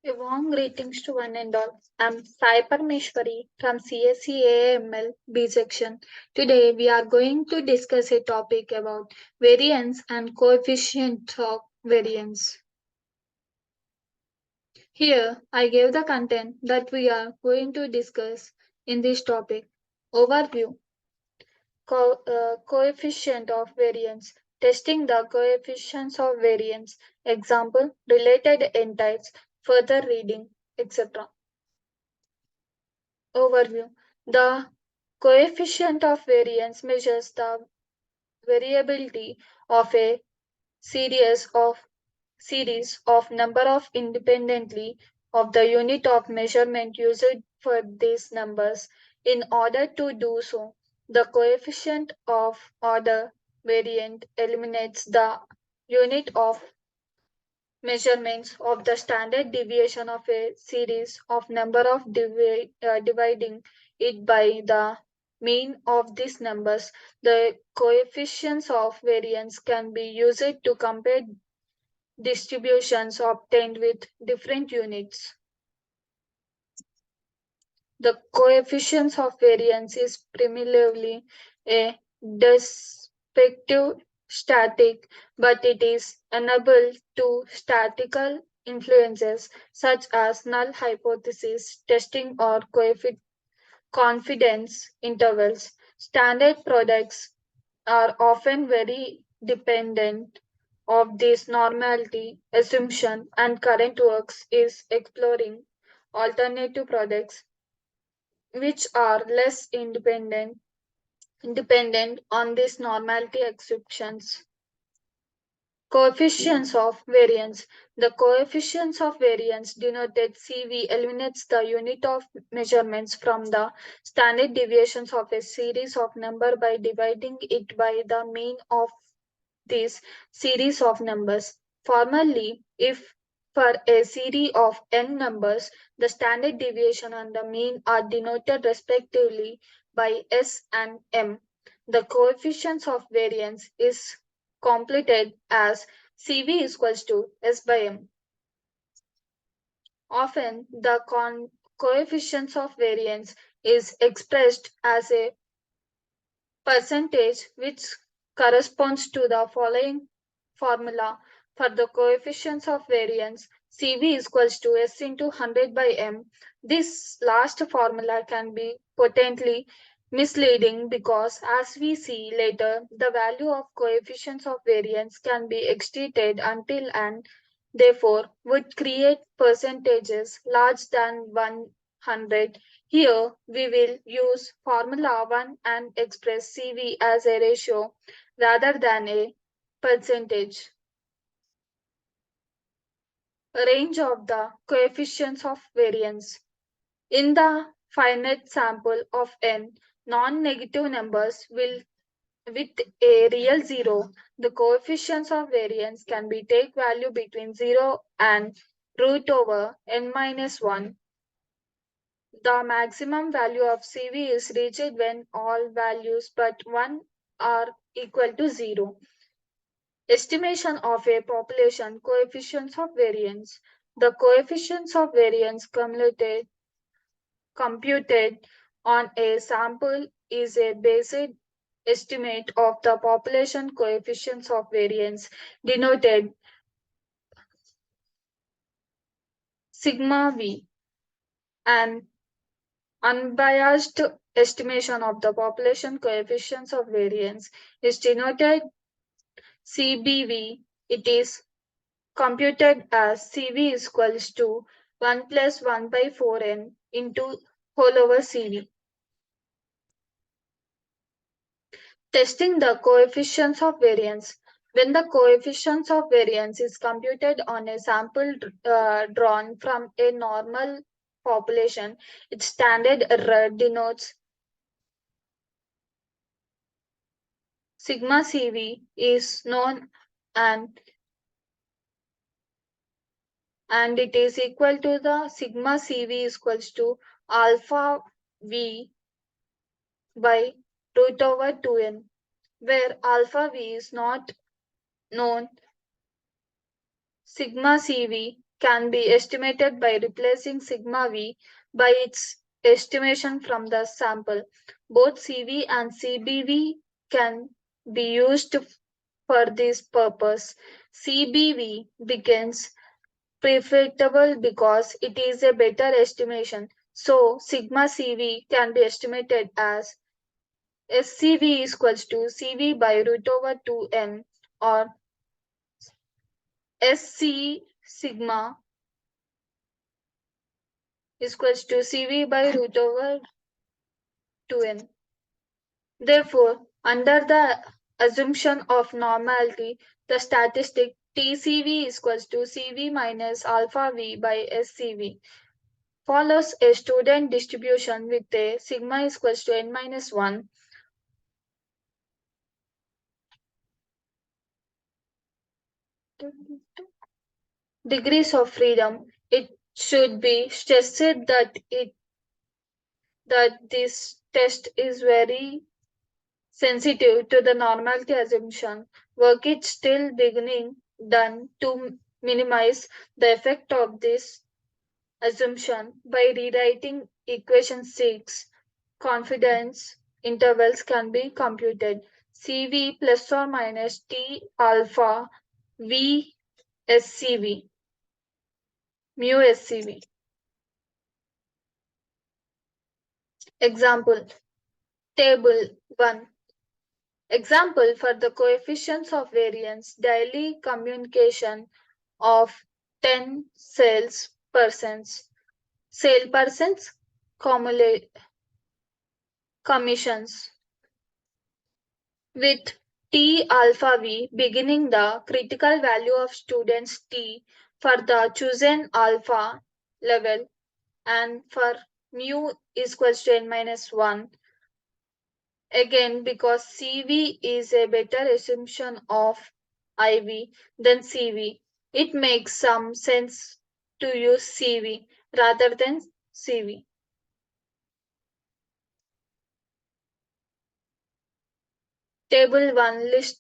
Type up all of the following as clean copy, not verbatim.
A warm greetings to one and all. I'm Sai Parmeshwari from CSC AML B section. Today we are going to discuss a topic about variance and coefficient of variance. Here I gave the content that we are going to discuss in this topic. Overview. Coefficient of variance. Testing the coefficients of variance. Example, related entities, further reading, etc. Overview. The coefficient of variance measures the variability of a series of number of independently of the unit of measurement used for these numbers. In order to do so, the coefficient of order variant eliminates the unit of measurements of the standard deviation of a series of number of dividing it by the mean of these numbers. The coefficients of variance can be used to compare distributions obtained with different units. The coefficients of variance is primarily a descriptive static, but it is unable to statistical influences such as null hypothesis testing or confidence intervals. Standard products are often very dependent of this normality assumption, and current works is exploring alternative products which are less independent on these normality exceptions. Coefficients of variance. The coefficients of variance denoted CV eliminates the unit of measurements from the standard deviations of a series of number by dividing it by the mean of this series of numbers. Formally, if for a series of n numbers, the standard deviation and the mean are denoted respectively by S and M. The coefficients of variance is completed as CV is equals to S by M. Often, the coefficients of variance is expressed as a percentage which corresponds to the following formula for the coefficients of variance. CV is equals to S into 100 by M. This last formula can be potently misleading because, as we see later, the value of coefficients of variance can be exceeded until and therefore would create percentages larger than 100. Here we will use formula 1 and express CV as a ratio rather than a percentage. Range of the coefficients of variance. In the finite sample of n, non-negative numbers will with a real zero, the coefficients of variance can be take value between 0 and root over n minus 1. The maximum value of CV is reached when all values but 1 are equal to 0. Estimation of a population coefficients of variance. The coefficients of variance computed on a sample is a basic estimate of the population coefficients of variance denoted sigma v. An unbiased estimation of the population coefficients of variance is denoted CBV. It is computed as CV is equals to 1 plus 1 by 4n into whole over CV. Testing the coefficients of variance. When the coefficients of variance is computed on a sample drawn from a normal population, its standard error denotes sigma CV is known and it is equal to the sigma CV is equals to alpha V by root over 2n, where alpha V is not known. Sigma CV can be estimated by replacing sigma v by its estimation from the sample. Both CV and CBV can be used for this purpose. CBV begins preferable because it is a better estimation. So sigma CV can be estimated as SCV is equals to CV by root over 2n or SC sigma is equals to CV by root over 2n. Therefore, under the assumption of normality, the statistic TCV is equals to CV minus alpha V by SCV follows a student distribution with a sigma is equals to n minus 1 degrees of freedom. It should be stressed that this test is very sensitive to the normality assumption. Work is still beginning done to minimize the effect of this assumption by rewriting equation 6. Confidence intervals can be computed. CV plus or minus T alpha V SCV mu SCV. Example table 1. Example for the coefficients of variance daily communication of 10 sale persons commissions with T alpha V beginning the critical value of students T for the chosen alpha level and for mu is equals to n minus 1. Again, because CV is a better assumption of IV than CV, it makes some sense to use CV rather than CV. Table 1 lists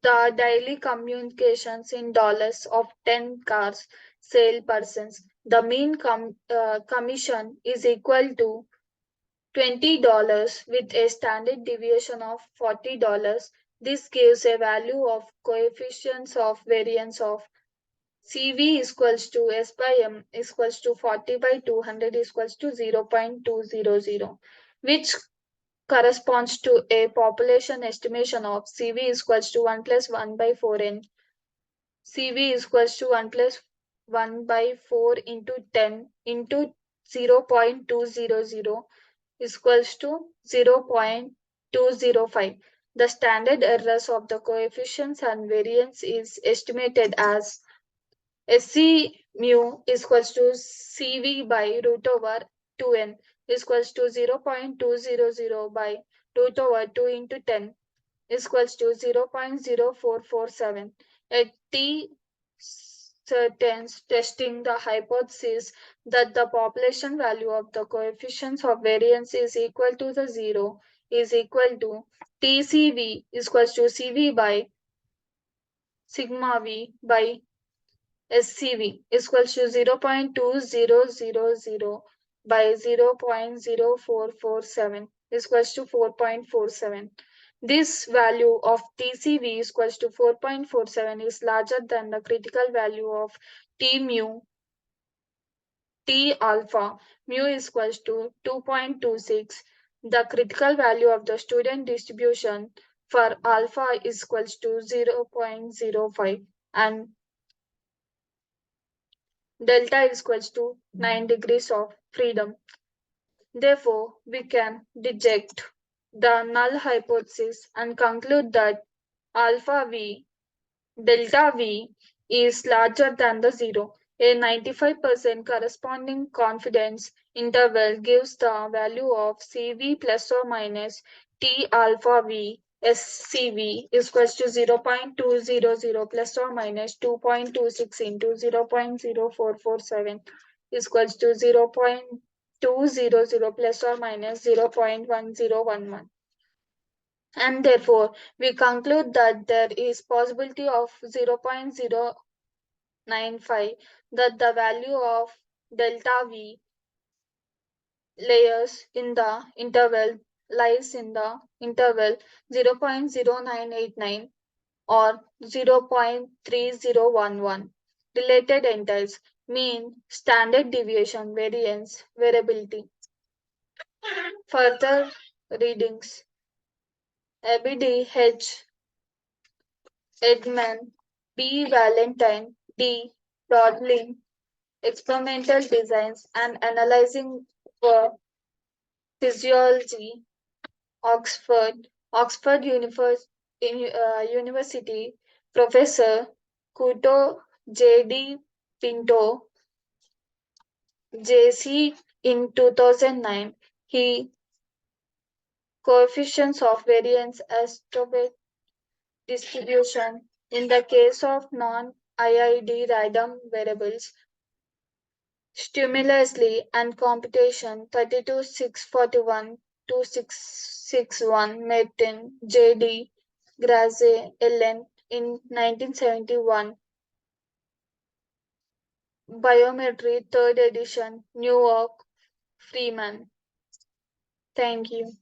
the daily communications in dollars of 10 cars sale persons. The mean commission is equal to $20 with a standard deviation of $40. This gives a value of coefficients of variance of CV is equals to S by M is equals to 40 by 200 is equals to 0.200, which corresponds to a population estimation of CV is equals to 1 plus 1 by 4n. CV is equals to 1 plus 1 by 4 into 10 into 0.200 is equals to 0.205. The standard errors of the coefficients and variance is estimated as SC mu is equals to CV by root over 2n is equals to 0.200 by root over 2 into 10 is equals to 0.0447. At T certains testing the hypothesis that the population value of the coefficients of variance is equal to the 0 is equal to TCV is equals to CV by sigma V by SCV is equals to 0.2000 by 0.0447 is equals to 4.47. This value of TCV is equals to 4.47 is larger than the critical value of T mu T alpha mu is equals to 2.26. The critical value of the student distribution for alpha is equals to 0.05 and delta is equals to 9 degrees of freedom. Therefore, we can reject the null hypothesis and conclude that alpha v delta V is larger than the zero. A 95% corresponding confidence interval gives the value of CV plus or minus T alpha V SCV is equals to 0.200 plus or minus 2.26 into 0.0447 is equals to 0.200 plus or minus 0.1011, and therefore we conclude that there is possibility of 0.0 0.95 that the value of delta V layers in the interval lies in the interval 0.0989 or 0.3011. Related entails mean, standard deviation, variance, variability. Further readings ABD H. Edman, B. Valentine, D. Dodling, Experimental Designs and Analyzing for Physiology, University, Professor Kuto J.D. Pinto, J.C. in 2009. He coefficients of variance estimate distribution in the case of non-IID random variables stimulously and computation 32,641 2661 Martin J.D. Graze Ellen in 1971 Biometry 3rd edition New York Freeman. Thank you.